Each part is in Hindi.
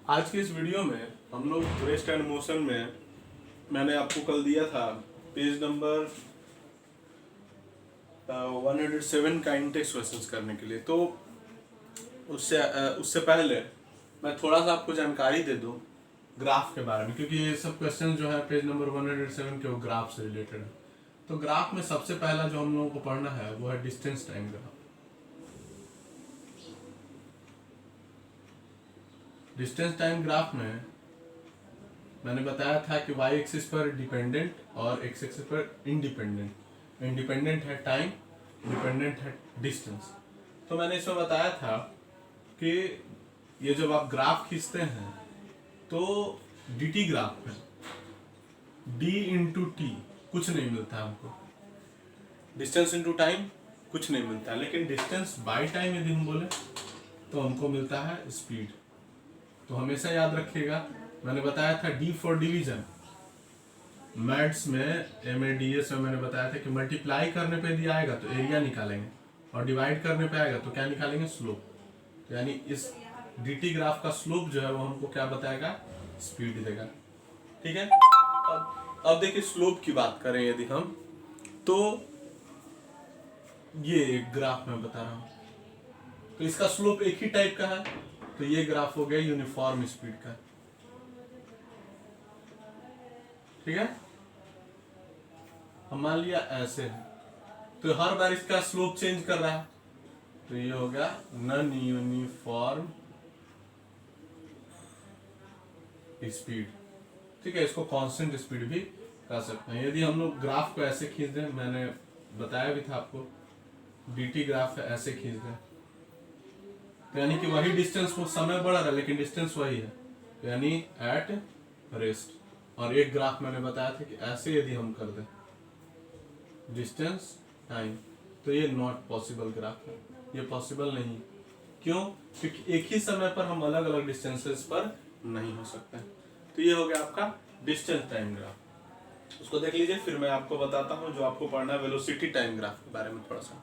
आज की इस वीडियो में हम लोग रेस्ट एंड मोशन में मैंने आपको कल दिया था पेज नंबर 107 का इंटेक्स क्वेश्चंस करने के लिए। तो उससे पहले मैं थोड़ा सा आपको जानकारी दे दूं ग्राफ के बारे में, क्योंकि ये सब क्वेश्चन जो है पेज नंबर 107 के वो ग्राफ से रिलेटेड है। तो ग्राफ में सबसे पहला जो हम लोगों को पढ़ना है वो है distance time graph. Distance time graph में मैंने बताया था कि y एक्सिस पर डिपेंडेंट और x एक्सिस पर इंडिपेंडेंट। इंडिपेंडेंट है टाइम, डिपेंडेंट है डिस्टेंस। तो मैंने इसमें बताया था कि ये जब आप ग्राफ खींचते हैं तो dt ग्राफ में d इंटू टी कुछ नहीं मिलता हमको, डिस्टेंस इंटू टाइम कुछ नहीं मिलता है, लेकिन डिस्टेंस बाय टाइम यदि हम बोले तो हमको मिलता है स्पीड। तो हमेशा याद रखिएगा, मैंने बताया था डी फॉर डिवीजन। मैथ्स में MADS में मैंने बताया था कि मल्टीप्लाई करने पे यदि आएगा तो एरिया निकालेंगे और डिवाइड करने पे आएगा तो क्या निकालेंगे, स्लोप। तो यानी इस dt ग्राफ का स्लोप जो है वो हमको क्या बताएगा, स्पीड देगा। ठीक है। अब देखिए स्लोप की बात करें यदि हम, तो ये एक ग्राफ मैं बता रहा हूं, तो इसका स्लोप एक ही टाइप का है। तो ये ग्राफ हो गया यूनिफॉर्म स्पीड का। ठीक है। हम मान लिया ऐसे है, तो हर बार इसका स्लोप चेंज कर रहा है, तो ये हो गया नॉन यूनिफॉर्म स्पीड। ठीक है, इसको कांस्टेंट स्पीड भी कह सकते हैं। यदि हम लोग ग्राफ को ऐसे खींच दें, मैंने बताया भी था आपको dt ग्राफ है, ऐसे खींच दें तो यानी कि वही डिस्टेंस, वो समय बढ़ रहा है लेकिन डिस्टेंस वही है, तो यानी एट रेस्ट। और एक ग्राफ मैंने बताया था कि ऐसे यदि हम कर दें डिस्टेंस टाइम, तो ये नॉट पॉसिबल ग्राफ है, ये पॉसिबल नहीं। क्यों? क्योंकि एक ही समय पर हम अलग अलग डिस्टेंसेस पर नहीं हो सकते। तो ये हो गया आपका डिस्टेंस टाइम ग्राफ। उसको देख लीजिए, फिर मैं आपको बताता हूँ जो आपको पढ़ना है वेलोसिटी टाइम ग्राफ के बारे में थोड़ा सा।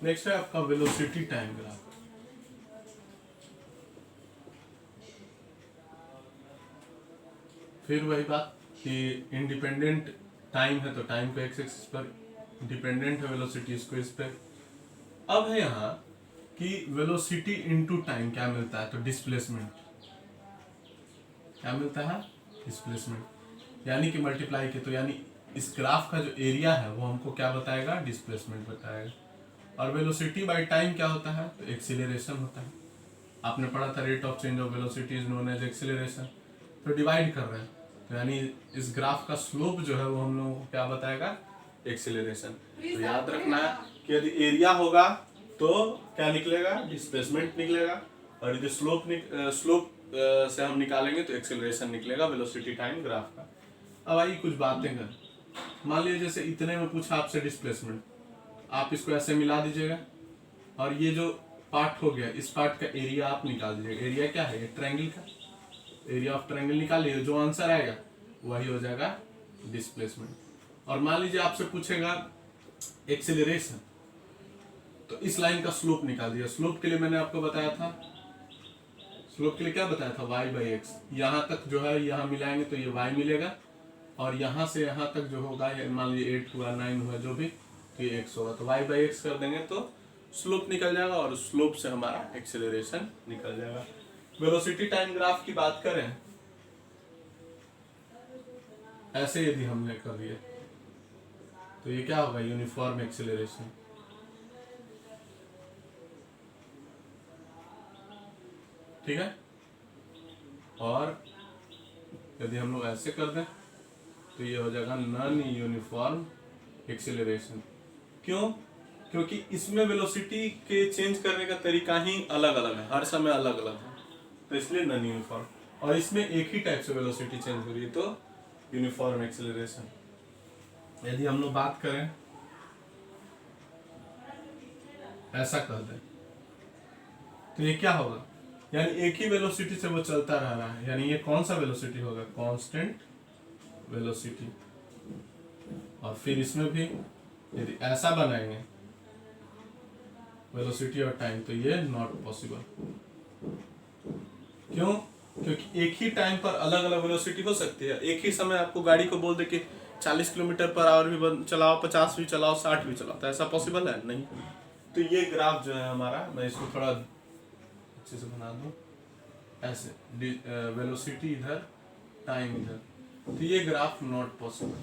नेक्स्ट है आपका वेलोसिटी टाइम ग्राफ। फिर वही बात कि इंडिपेंडेंट टाइम है तो टाइम को x एक्सिस पर, डिपेंडेंट है वेलोसिटी इसको इस पे। अब है यहाँ कि वेलोसिटी इनटू टाइम क्या मिलता है, तो डिस्प्लेसमेंट। क्या मिलता है, डिस्प्लेसमेंट। यानी कि मल्टीप्लाई के, तो यानी इस ग्राफ का जो एरिया है वो हमको क्या बताएगा, डिस्प्लेसमेंट बताएगा। और वेलोसिटी बाय टाइम क्या होता है, तो एक्सीलरेशन होता है। आपने पढ़ा था rate of change of velocity is known as acceleration. तो डिवाइड कर रहे हैं, तो यानी इस ग्राफ का स्लोप जो है वो हम लोगों को क्या बताएगा, एक्सीलरेशन। तो याद रखना है कि यदि एरिया होगा तो क्या निकलेगा, डिस्प्लेसमेंट निकलेगा, और यदि स्लोप से हम निकालेंगे तो एक्सीलरेशन निकलेगा वेलोसिटी टाइम ग्राफ का। अब आइए कुछ बातें करें। मान लीजिए जैसे इतने में पूछा आपसे डिस्प्लेसमेंट, आप इसको ऐसे मिला दीजिएगा और ये जो पार्ट हो गया इस पार्ट का एरिया आप निकाल दीजिएगा। एरिया क्या है, ये ट्रायंगल का एरिया ऑफ ट्रायंगल निकालिए, जो आंसर आएगा वही हो जाएगा डिस्प्लेसमेंट। और मान लीजिए आपसे पूछेगा एक्सीलरेशन, तो इस लाइन का स्लोप निकाल दिया। स्लोप के लिए मैंने आपको बताया था, स्लोप के लिए क्या बताया था, y बाई एक्स। यहाँ तक जो है यहाँ मिलाएंगे तो ये y मिलेगा, और यहाँ से यहाँ तक जो होगा, मान लीजिए 8 हुआ 9 हुआ जो भी, तो ये x होगा। तो y बाई एक्स कर देंगे तो स्लोप निकल जाएगा, और स्लोप से हमारा एक्सेलरेशन निकल जाएगा। वेलोसिटी टाइम ग्राफ की बात करें, ऐसे यदि हमने कर दिया तो ये क्या होगा, यूनिफॉर्म एक्सेलरेशन। ठीक है। और यदि हम लोग ऐसे कर दें तो ये हो जाएगा नॉन यूनिफॉर्म एक्सेलरेशन। क्यों? क्योंकि इसमें वेलोसिटी के चेंज करने का तरीका ही अलग अलग है, हर समय अलग अलग है, तो इसलिए नॉन यूनिफॉर्म। और इसमें एक ही टाइप से वेलोसिटी चेंज हो रही है, तो यूनिफॉर्म एक्सेलरेशन। यदि हम लोग बात करें, ऐसा कर दें, तो ये क्या होगा, यानी एक ही वेलोसिटी से वो चलता रह रहा है, यानी ये कौन सा वेलोसिटी होगा, कांस्टेंट वेलोसिटी। और फिर इसमें भी यदि ऐसा बनाएंगे वेलोसिटी और टाइम, तो ये नॉट पॉसिबल। क्यों? क्योंकि एक ही टाइम पर अलग अलग वेलोसिटी हो सकती है। एक ही समय आपको गाड़ी को बोल दे कि 40 किलोमीटर पर आवर भी चलाओ, 50 भी चलाओ, 60 भी चलाओ, तो ऐसा पॉसिबल है नहीं। तो ये ग्राफ जो है हमारा, मैं इसको थोड़ा अच्छे से बना दूं, ऐसे वेलोसिटी इधर, टाइम इधर, तो ये ग्राफ नॉट पॉसिबल।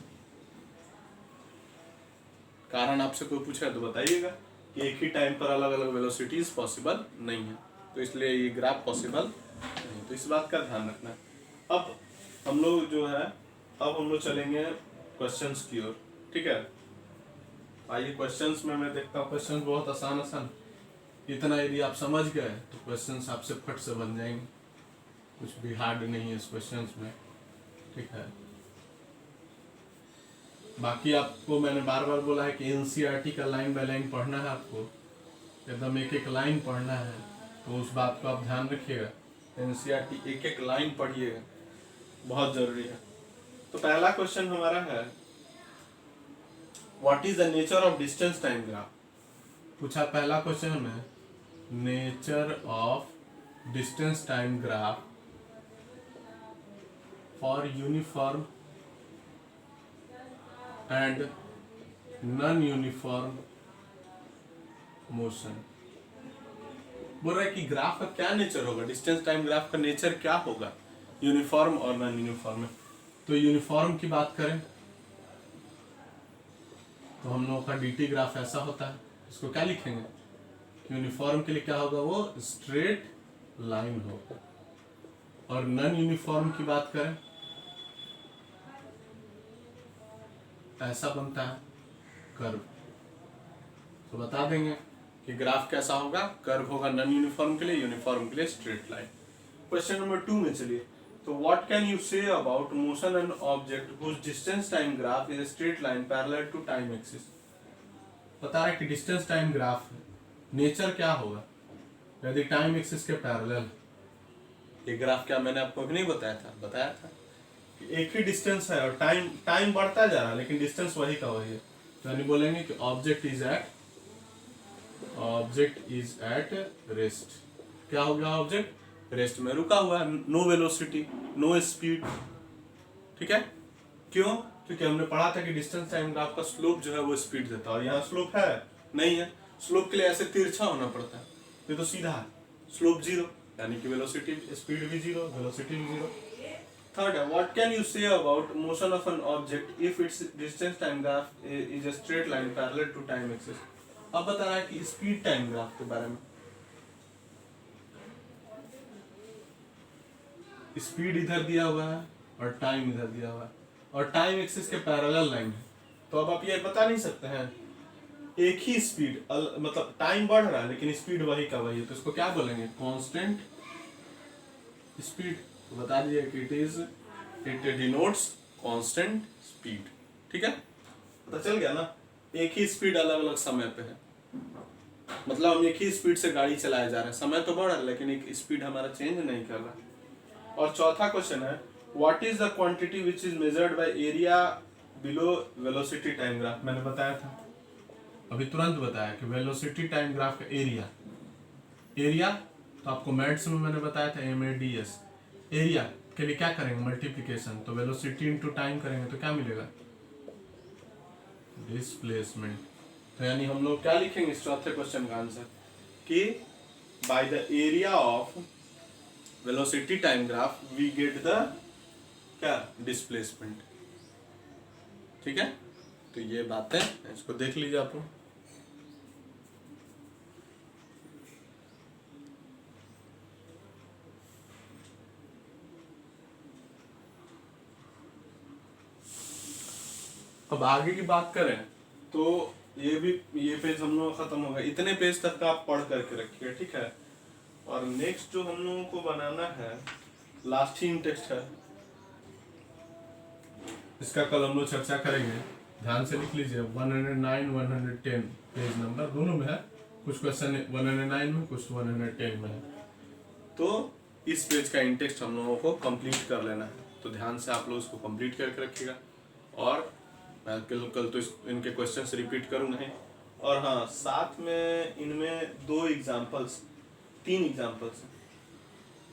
कारण आपसे कोई पूछा तो बताइएगा कि एक ही टाइम पर अलग अलग वेलोसिटीज पॉसिबल नहीं है, तो इसलिए ये ग्राफ पॉसिबल नहीं, तो इस बात का ध्यान रखना है। अब हम लोग जो है, अब हम लोग चलेंगे क्वेश्चंस की ओर, ठीक है। आइए क्वेश्चंस में मैं देखता हूँ, क्वेश्चंस बहुत आसान आसान, इतना यदि आप समझ गए तो क्वेश्चंस आपसे फट से बन जाएंगे, कुछ भी हार्ड नहीं है इस क्वेश्चंस में, ठीक है। बाकी आपको मैंने बार बार बोला है कि एनसीईआरटी का लाइन बाय लाइन पढ़ना है, आपको एकदम एक एक लाइन पढ़ना है, तो उस बात को आप ध्यान रखिएगा। एनसीईआरटी एक एक लाइन पढ़िएगा, बहुत जरूरी है। तो पहला क्वेश्चन हमारा है, what is the nature of distance time graph. पूछा पहला क्वेश्चन में, nature of distance time graph for uniform and non uniform motion. बोल रहा है कि ग्राफ का क्या नेचर होगा, डिस्टेंस टाइम ग्राफ का नेचर क्या होगा यूनिफॉर्म और नॉन यूनिफॉर्म में। तो यूनिफॉर्म की बात करें तो हम लोगों का डीटी ग्राफ ऐसा होता है, इसको क्या लिखेंगे, यूनिफॉर्म के लिए क्या होगा, वो स्ट्रेट लाइन होगा। और नॉन यूनिफॉर्म की बात करें, ऐसा बनता है कर्व। तो बता देंगे कि ग्राफ कैसा होगा, कर्व होगा नॉन यूनिफॉर्म के लिए, यूनिफॉर्म के लिए स्ट्रेट लाइन। क्वेश्चन नंबर 2 में चलिए, तो what can you say about motion an object whose distance time graph is straight line parallel to time axis. बता रहा है कि डिस्टेंस टाइम ग्राफ नेचर क्या होगा यदि टाइम एक्सिस के पैरेलल। ये ग्राफ क्या मैंने आपको अभी नहीं बताया था कि एक ही डिस्टेंस है और टाइम बढ़ता जा रहा है, लेकिन डिस्टेंस वही का वही है। तो यानी बोलेंगे कि ऑब्जेक्ट इज एट रेस्ट। क्या हो गया, ऑब्जेक्ट रेस्ट में रुका हुआ है, नो वेलोसिटी, नो स्पीड, ठीक है। क्यों? क्योंकि हमने पढ़ा था कि डिस्टेंस टाइम ग्राफ का स्लोप जो है वो स्पीड देता है, और यहाँ स्लोप है नहीं है। स्लोप के लिए ऐसे तिरछा होना पड़ता है, ये तो सीधा है, स्लोप 0, यानी कि वेलोसिटी स्पीड भी 0, वेलोसिटी भी 0। थर्ड है, what can you say about motion of an object if its distance time graph is a straight line parallel to time axis. अब बता रहा है कि स्पीड टाइम ग्राफ के बारे में। स्पीड इधर दिया हुआ है और टाइम इधर दिया हुआ है, और टाइम एक्सिस के पैरेलल लाइन है, तो अब आप ये बता नहीं सकते हैं एक ही स्पीड, मतलब टाइम बढ़ रहा है लेकिन स्पीड वही का वही है, तो इसको क्या बोलेंगे, कांस्टेंट स्पीड। तो बता दीजिए कि इट डिनोट्स कांस्टेंट स्पीड, ठीक है। पता चल गया ना, एक ही स्पीड अलग अलग समय पे है, मतलब हम एक ही स्पीड से गाड़ी चलाए जा रहे हैं, समय तो बढ़ रहा है लेकिन एक स्पीड हमारा चेंज नहीं कर रहा। और चौथा क्वेश्चन है, what is the quantity which is measured by area below velocity time graph. मैंने बताया था अभी तुरंत बताया कि वेलोसिटी टाइम ग्राफ का एरिया तो आपको मैथ्स में मैंने बताया था MADS। एरिया के लिए क्या करेंगे, मल्टीप्लिकेशन, तो वेलोसिटी इनटू टाइम करेंगे तो क्या मिलेगा, डिस्प्लेसमेंट। तो यानी हम लोग क्या लिखेंगे इस चौथे क्वेश्चन का आंसर, कि by the area of velocity time graph we get the क्या, डिस्प्लेसमेंट, ठीक है। तो ये बात है, इसको देख लीजिए आप लोग। अब आगे की बात करें तो ये पेज हम लोग खत्म हो गया, इतने पेज तक का आप पढ़ करके रखिए, ठीक है। और नेक्स्ट जो हम लोगों को बनाना है लास्ट ही टेक्स्ट है, इसका कल हम लोग चर्चा करेंगे। ध्यान से लिख लीजिए 109 110 पेज नंबर दोनों में है, कुछ क्वेश्चन 109 में कुछ 110 में है। तो इस पेज का इंटेक्स्ट हम लोगों को कंप्लीट कर लेना है, तो ध्यान से आप लोग इसको कंप्लीट करके रखिएगा। और मैं कल तो इनके क्वेश्चंस रिपीट करूंगा ही। और हाँ, साथ में इनमें 3 एग्जाम्पल्स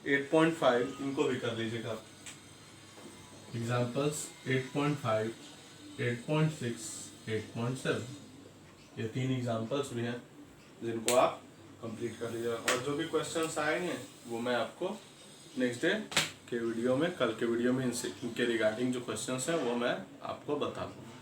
8.5 इनको भी कर लीजिएगा आप। एग्जाम्पल्स 8.5, 8.6, 8.7, ये 3 एग्जाम्पल्स भी हैं जिनको आप कंप्लीट कर लीजिएगा। और जो भी क्वेश्चंस आएंगे वो मैं आपको नेक्स्ट डे के वीडियो में, कल के वीडियो में इनके रिगार्डिंग जो क्वेश्चंस हैं वो मैं आपको बता दूँगा।